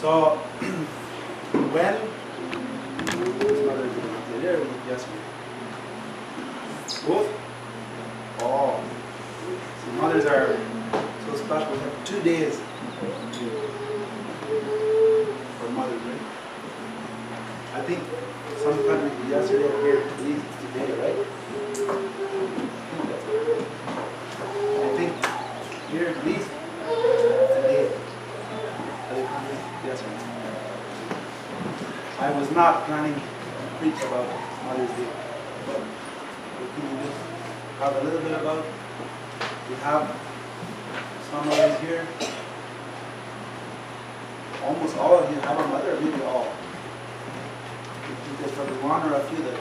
So when his mother there yesterday, both. Oh, so mothers are so special. We have 2 days for mothers, right? I think some countries yesterday here at least today, right? I think here at least today. Other countries, yes, right? I was not planning to preach about Mother's Day, but we can just have a little bit about. We have some mothers here. Almost all of you have a mother, maybe all. I think there's probably one or a few that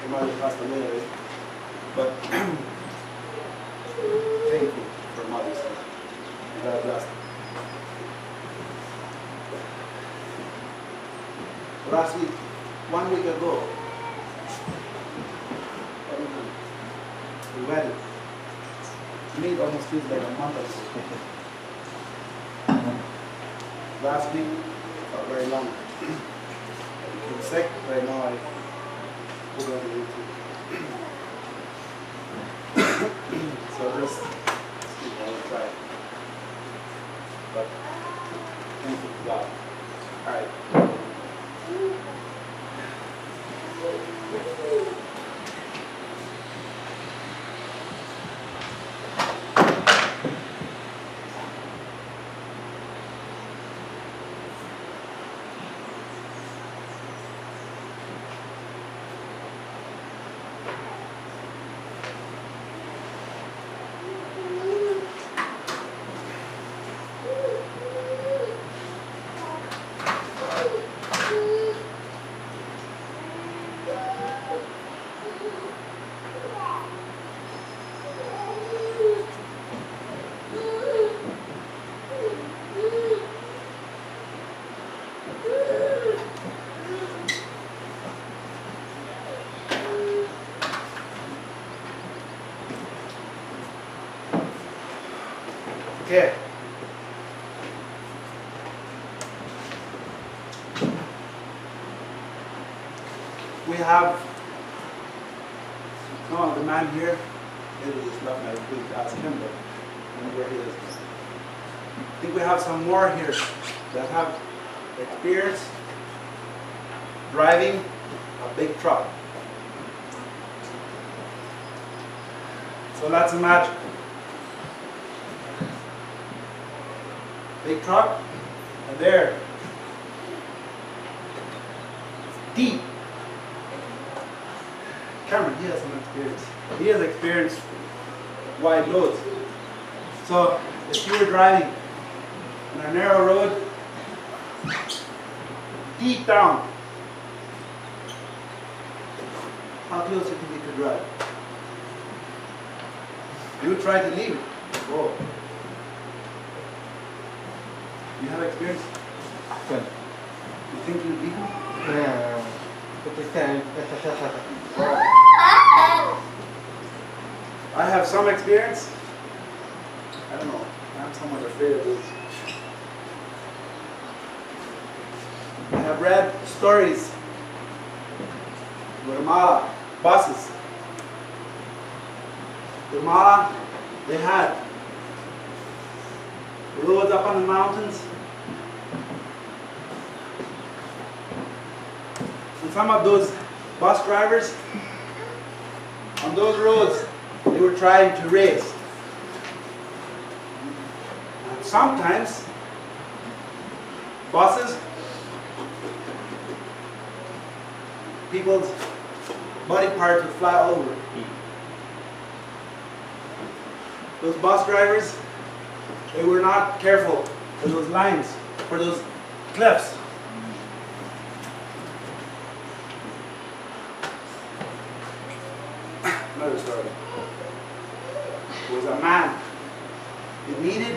the mother passed away, right? But thankful for Mother's Day. God bless them. Last week, 1 week ago, the wedding. To me, it almost feels like a month ago. Last week, felt very long. I became sick. Right now, I go on the YouTube. So just see how I try. But thank you to God. All right. Okay. We have the man here. He just left. I could ask him, but I don't know where he is. I think we have some more here that have experience driving a big truck. So let's imagine. Big truck, and there, deep. Cameron, he has some experience. He has experienced wide roads. So if you were driving on a narrow road, deep down, how close do you think you could drive? You would try to leave it. Whoa. You have experience? Good. You think you'd leave it? Yeah. I have some experience. I don't know. I'm somewhat afraid of this. I have read stories. Guatemala, buses. Guatemala, they had roads up on the mountains. And some of those bus drivers on those roads, they were trying to race. And sometimes buses, people's body parts would fly all over. Those bus drivers, they were not careful for those lines, for those cliffs. Another story. There was a man. He needed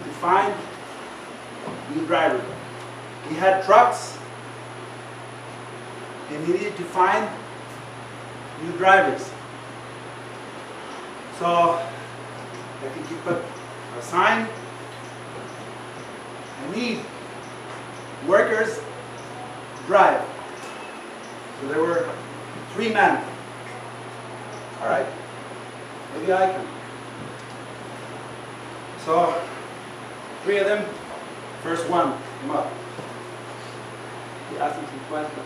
to find a new driver. He had trucks, and he needed to find new drivers. So I think he put a sign, need workers drive. So there were 3 men. All right, maybe I can. So 3 of them, first one came up. He asked him some questions.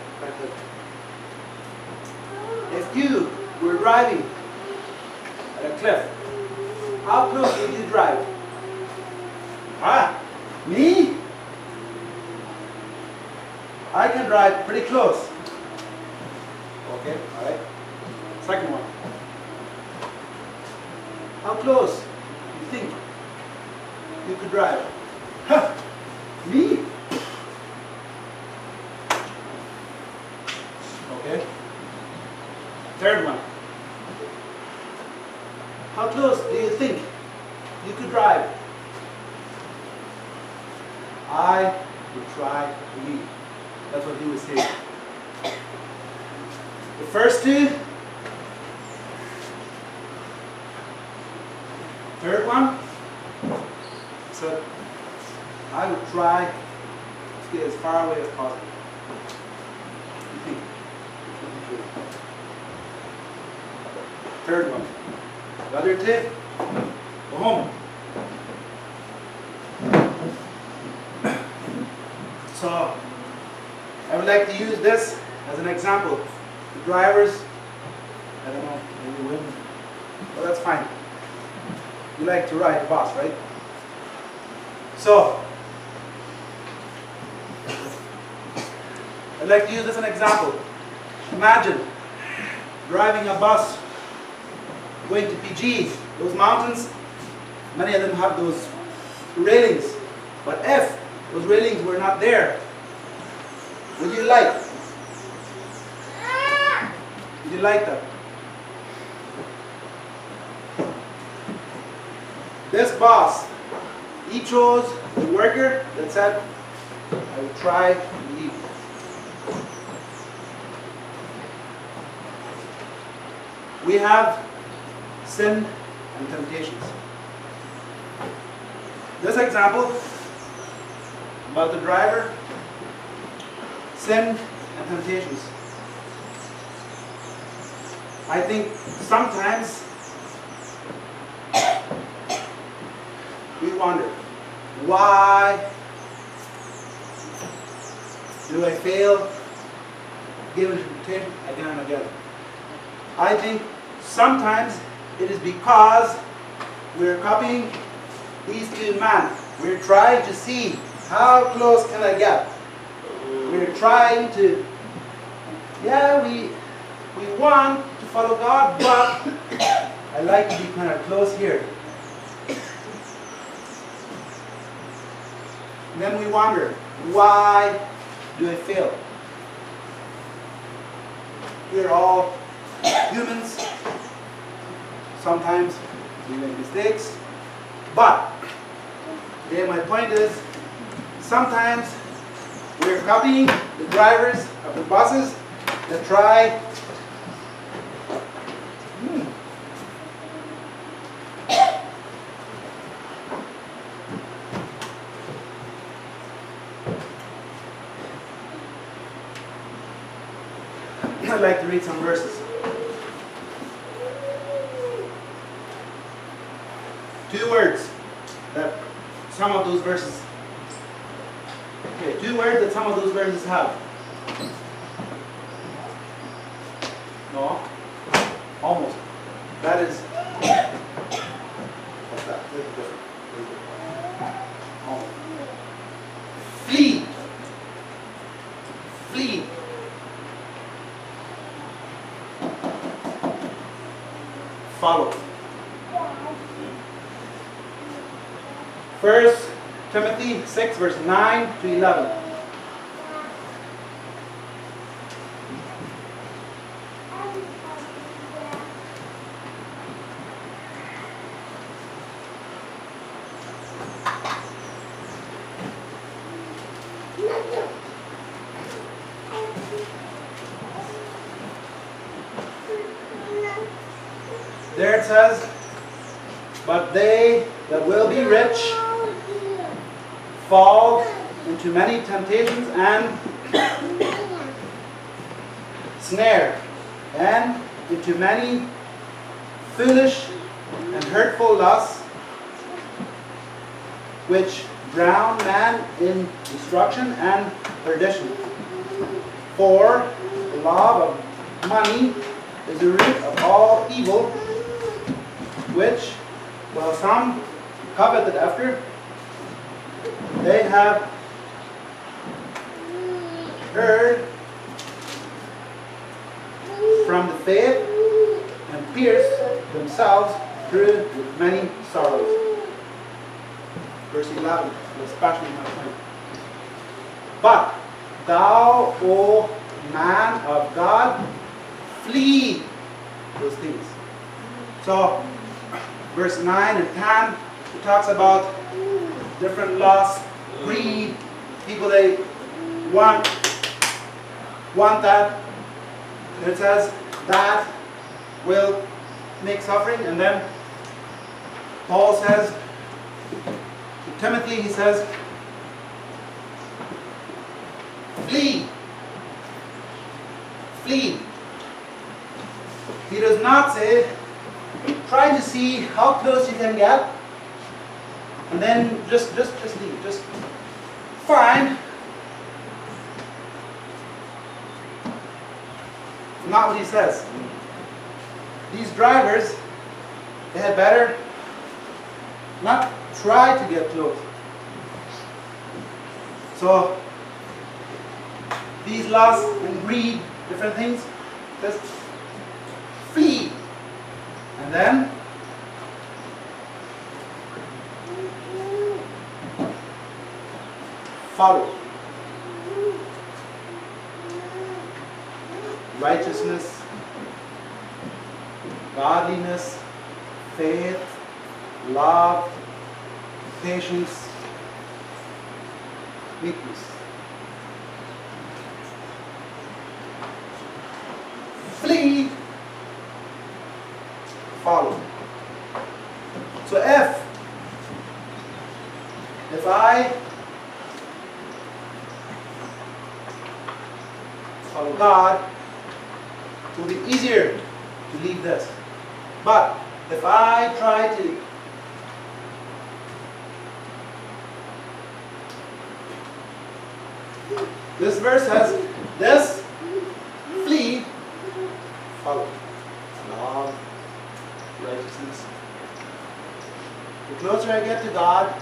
If you were driving at a cliff, how close would you drive? Me? I can drive pretty close. Okay, all right. Second one. How close do you think you could drive? Me? Okay. Third one. How close do you think you could drive? I would try to lead. That's what he was saying. The first 2. Third one. So I would try to get as far away as possible. You think? Third one. The other 2, go home. So I would like to use this as an example. The drivers, I don't know, maybe women, but that's fine. You like to ride a bus, right? So I'd like to use this as an example. Imagine driving a bus going to PGs, those mountains. Many of them have those railings, but if those railings were not there, would you like? Would you like that? This boss, he chose the worker that said, I will try to leave. We have sin and temptations. This example about the driver, sin and temptations. I think sometimes we wonder, why do I fail given temptation again and again? I think sometimes it is because we're copying these 2 men. We're trying to see how close can I get. We're trying to, we want to follow God, but I like to be kind of close here. And then we wonder, why do I fail? We're all humans. Sometimes we make mistakes. But today my point is, sometimes we're copying the drivers of the buses that try I'd like to read some verses. 2 words that some of those verses. Okay, 2 words that some of those verses have. No, almost. That is. What's that? This is different. Almost. Flee. Flee. Follow. 1 Timothy 6, verse 9 to 11. There it says, but they that will be rich fall into many temptations and snare, and into many foolish and hurtful lusts, which drown man in destruction and perdition. For the love of money is the root of all evil, which, while some coveted after, they have heard from the faith and pierced themselves through with many sorrows. Verse 11, especially my point. But thou, O man of God, flee those things. So, verse 9 and 10, it talks about different lusts, greed, people they want that. And it says that will make suffering. And then Paul says to Timothy, he says, flee. Flee. He does not say, try to see how close you can get, and then just leave. Just find. Not what he says. These drivers, they had better not try to get close. So, these lusts and greed, different things, just flee. And then follow. Righteousness, godliness, faith, love, patience, meekness. Flee, follow. So if I follow God, it will be easier to leave this. But if I try to this verse says this, flee, follow. Love, righteousness. The closer I get to God,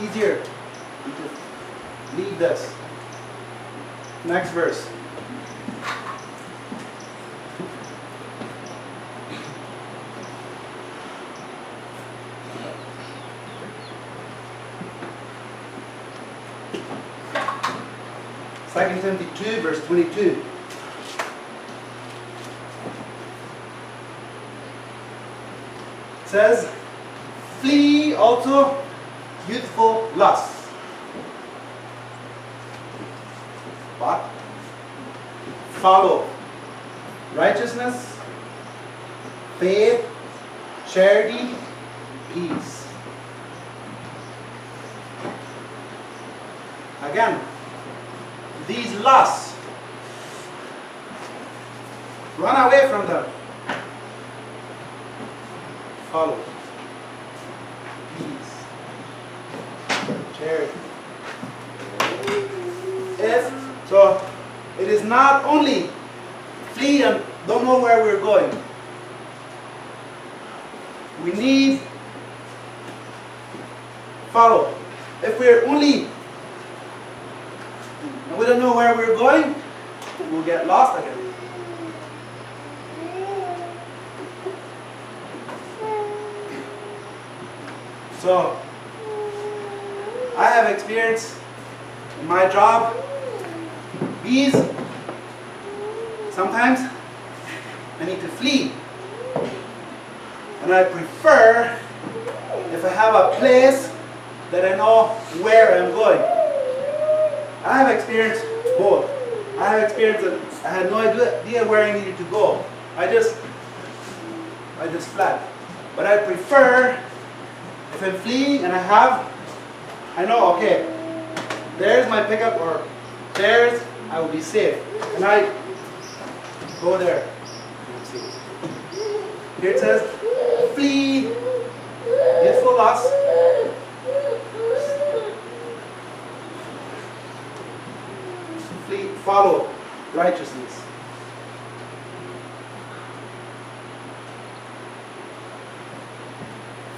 easier to leave this. Next verse. Second Timothy 2, verse 22. It says, flee also youthful lusts. But follow righteousness, faith, charity, peace. Again, these lusts, run away from them. Follow. Peace. Charity. So, it is not only flee and don't know where we're going. We need follow. If we're only we don't know where we're going, we'll get lost again. So, I have experience in my job. These, sometimes I need to flee. And I prefer if I have a place that I know where I'm going. I have experienced both. I have experienced that I had no idea where I needed to go. I just fled. But I prefer if I'm fleeing and I know, okay, there's my pickup, or there's, I will be safe. And I go there. I'm safe. Here it says, flee youthful lust. Flee, follow righteousness.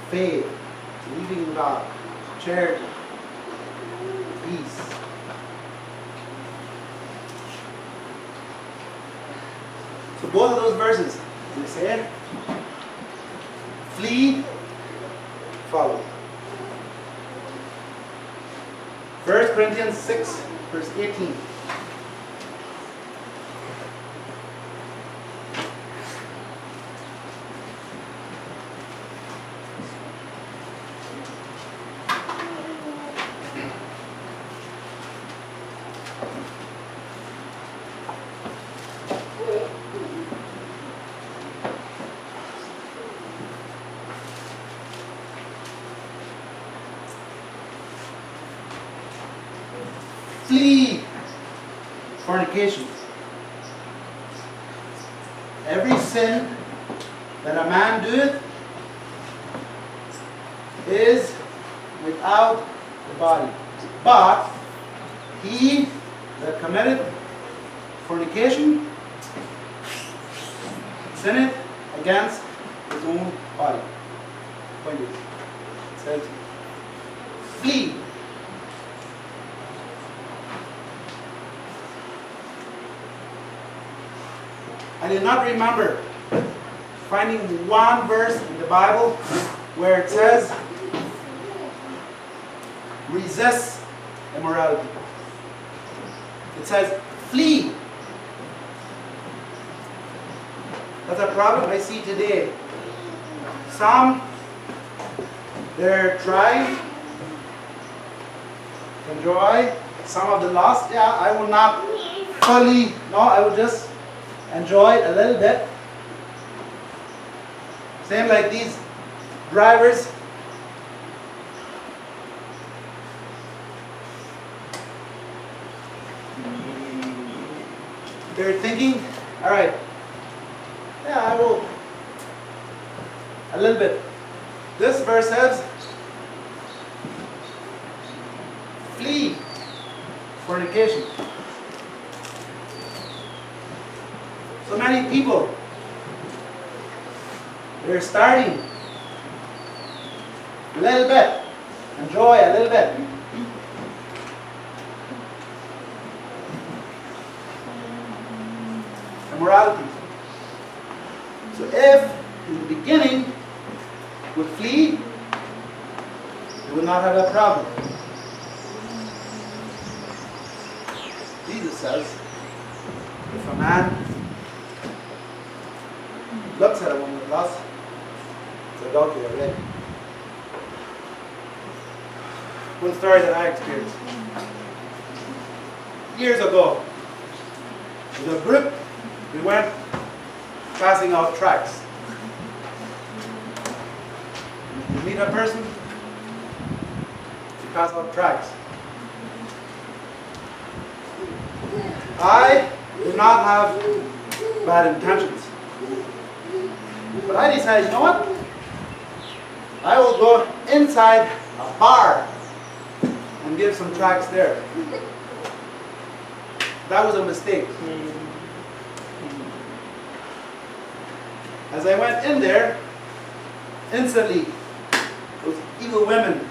Faith, believing in God, charity, peace. So both of those verses, they say it. Flee, follow. 1 Corinthians 6, verse 18. Flee fornication. Every sin that a man doeth is without the body. But he that committeth fornication sinneth against his own body. Point is, it says, flee. I did not remember finding one verse in the Bible where it says, resist immorality. It says, flee. That's a problem I see today. Some, they're trying to enjoy some of the lust. Yeah, I will not fully, no, I will just enjoy it a little bit. Same like these drivers. They're thinking, all right, yeah, I will a little bit. This verse says, flee fornication. So many people, they're starting a little bit, enjoy a little bit. Immorality. So if in the beginning would flee, they would not have a problem. Jesus says, if a man looks at a woman with lust, it's adultery already. One story that I experienced. Years ago, with a group, we went passing out tracts. You meet a person, you pass out tracts. I do not have bad intentions. But I decided, you know what? I will go inside a bar and give some tracts there. That was a mistake. As I went in there, instantly, those evil women,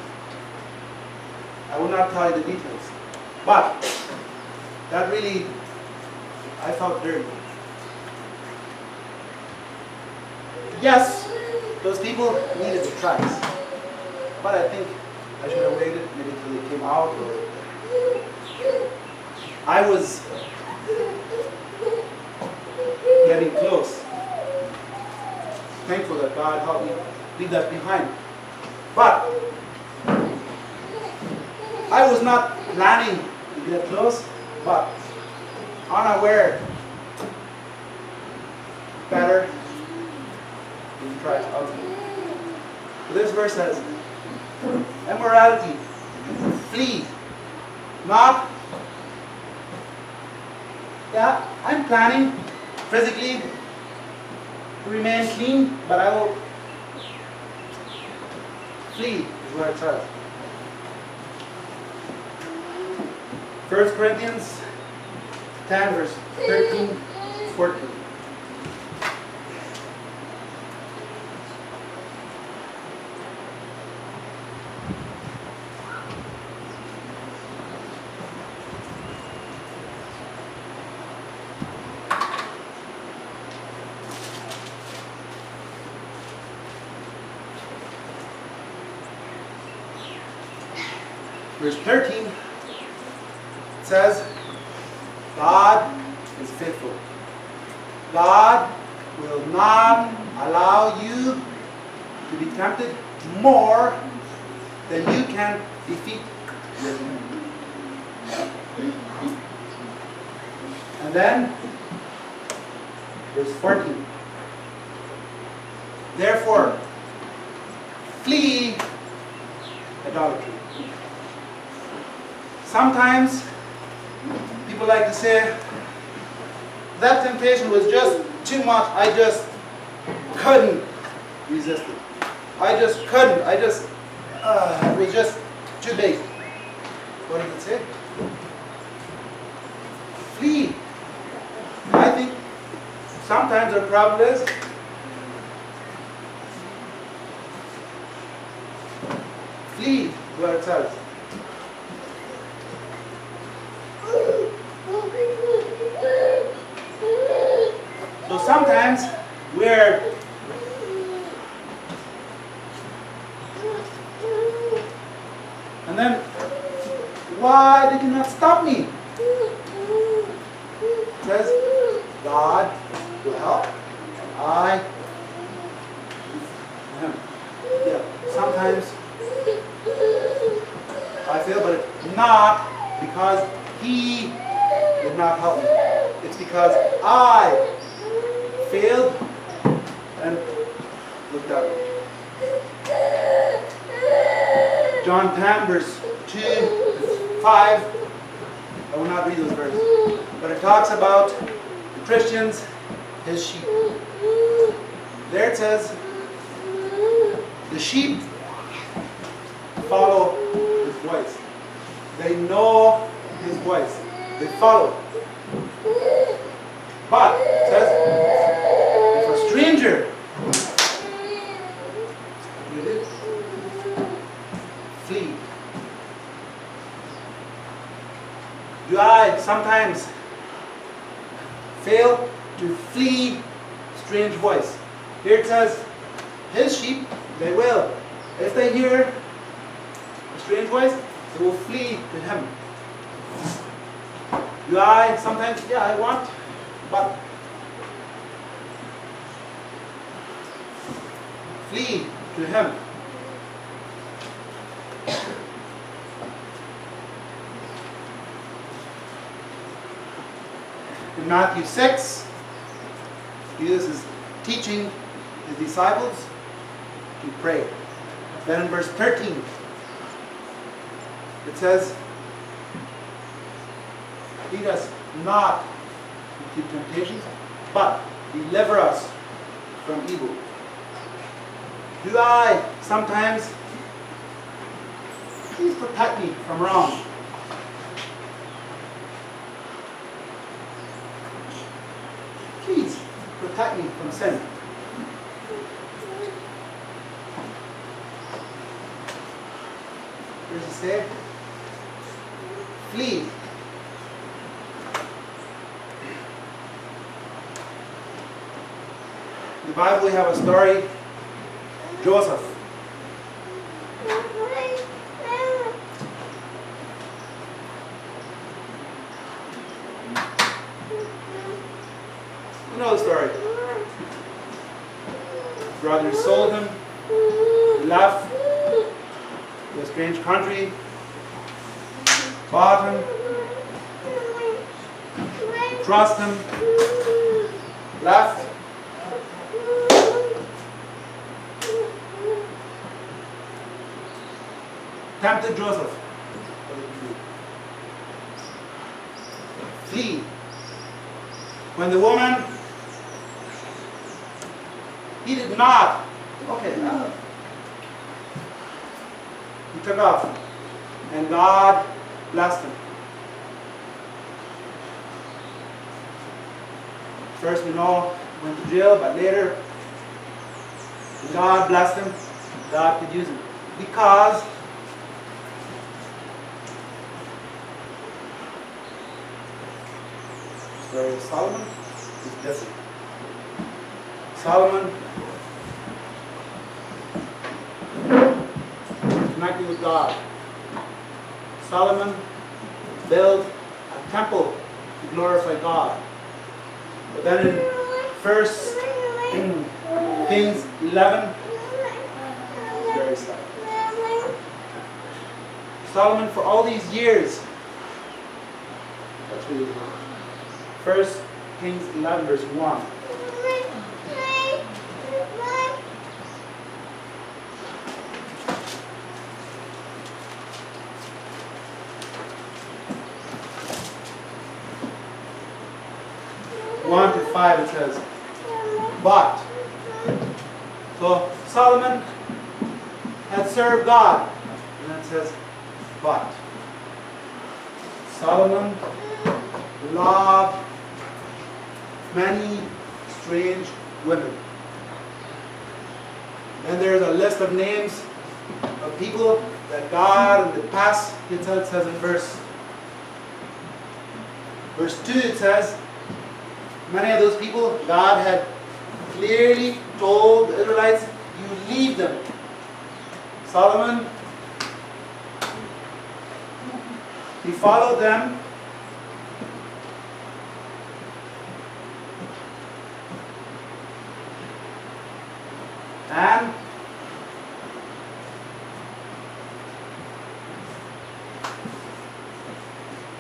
I will not tell you the details, but that really, I felt dirty. Yes, those people needed the tracts, but I think I should have waited maybe until they came out. Or I was getting close. Thankful that God helped me leave that behind. But I was not planning to get close, but unaware, better than try ultimately. So this verse says, immorality, flee not, yeah, I'm planning physically to remain clean, but I will flee, is what it says. 1 Corinthians 10, verse 13, 14. Verse 13 says, God is faithful. God will not allow you to be tempted more than you can defeat with him. And then, verse 14. Therefore, flee idolatry. Sometimes people like to say, that temptation was just too much, I just couldn't resist it. I just couldn't, it was just too big. What does it say? Flee. I think sometimes the problem is flee, what it says. So sometimes we're and then why did you not stop me? It says God will help. Yeah, sometimes I feel, but it's not because He did not help me. It's because I failed and looked up. John 10, verse 2 to 5. I will not read those verses. But it talks about the Christians, His sheep. There it says, the sheep follow His voice. They know His voice. They follow. But it says, if a stranger flee. Do I sometimes fail to flee strange voice? Here it says, His sheep, they will. If they hear a strange voice, they will flee to Him. Do I sometimes, yeah, I want, but flee to Him. In Matthew 6, Jesus is teaching His disciples to pray. Then in verse 13, it says, lead us not into temptations, but deliver us from evil. Do I sometimes, please protect me from wrong? Please protect me from sin. What does it say? Flee. In the Bible we have a story, Joseph. You know the story. Brothers sold him, he left to a strange country, bought him, trust him, left. Tempted Joseph. What did he do? flee. When the woman, he did not, okay, he took off, and God blessed him. First we know he went to jail, but later God blessed him. God could use him. Because where Solomon is different. Solomon connected with God. Solomon built a temple to glorify God. But then in 1 Kings 11, very sad. Solomon, for all these years, that's really good. 1 Kings 11, verse 1. One to 5 it says, but. So Solomon had served God. And then it says, but. Solomon loved many strange women. And there's a list of names of people that God in the past, it says in verse 2, it says, many of those people, God had clearly told the Israelites, you leave them. Solomon, he followed them. And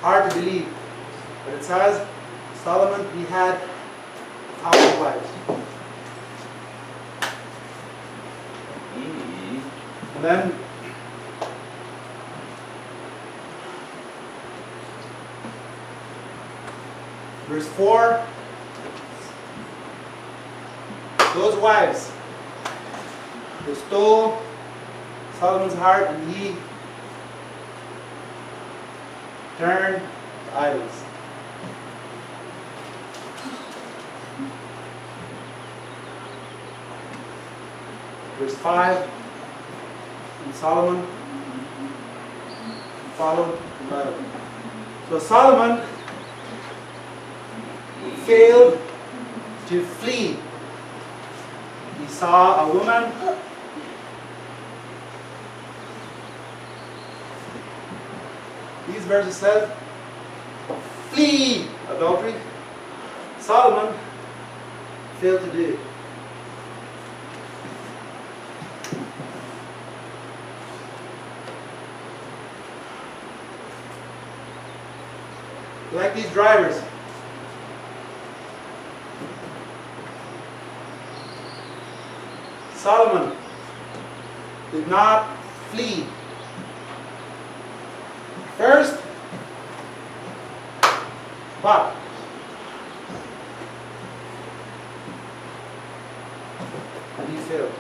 hard to believe, but it says Solomon, he had 1,000 wives. And then verse 4, those wives, they stole Solomon's heart and he turned to idols. Verse 5, and Solomon followed the Bible. So Solomon failed to flee. He saw a woman these verses said, flee adultery. Solomon failed to do it. Like these drivers. Solomon did not flee. First, but and he failed.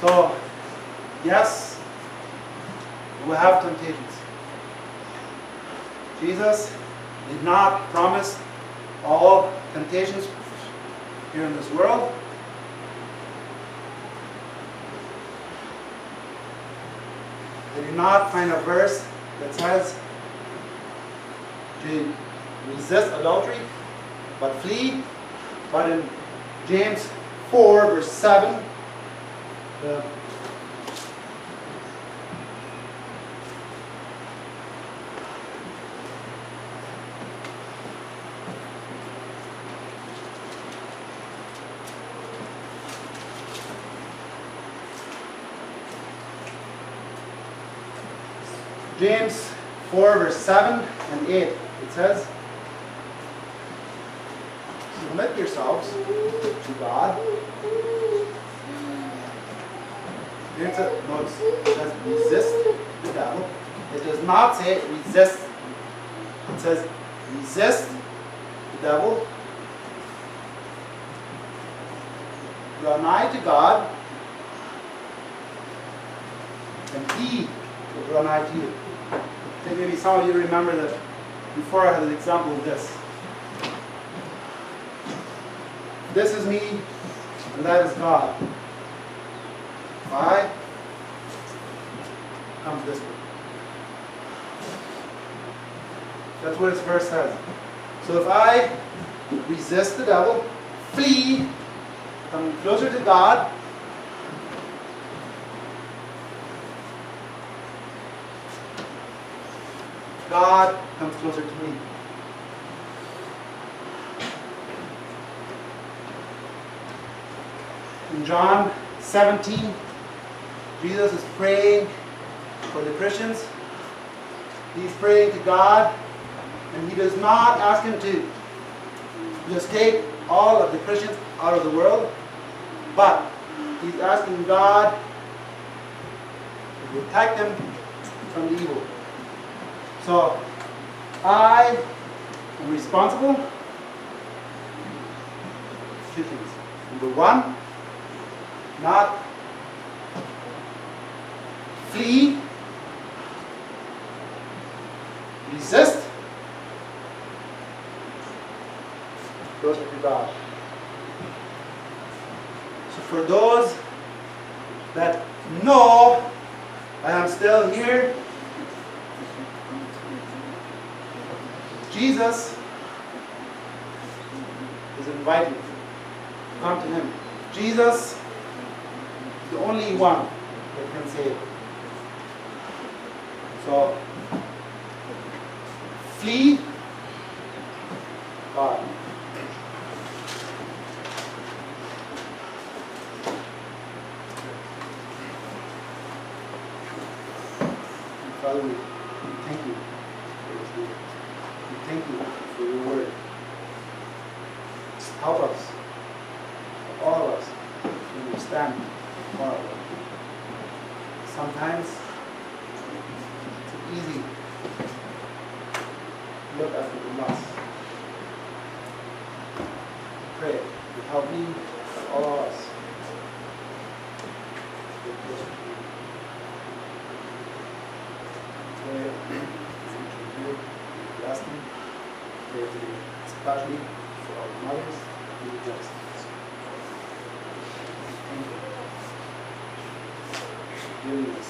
So, yes, we have temptations. Jesus did not promise all temptations here in this world. I did not find a verse that says to resist adultery, but flee. But in James 4, verse 7, James 4, verse 7 and 8, it says, submit yourselves to God. Notice, it says resist the devil. It does not say resist. It says resist the devil. Draw nigh to God, and He will draw nigh to you. I think maybe some of you remember that before I had an example of this. This is me, and that is God. If I come this way. That's what this verse says. So if I resist the devil, flee, come closer to God, God comes closer to me. In John 17, Jesus is praying for the Christians. He's praying to God, and he does not ask him to just take all of the Christians out of the world, but he's asking God to protect them from the evil. So, I am responsible for two things. Number one, not flee, resist, closer to God. So for those that know I am still here, Jesus is inviting you to come to him. Jesus is the only one that can save. So, flee God. Father, we thank you for this week. We thank you for your word. Help us, all of us, to understand more of it. Sometimes it's easy to look after the must. Pray to help me, all of us, get closer to you. Pray for you, bless me. Pray for you, especially for our mothers who are just. Thank you. Doing this.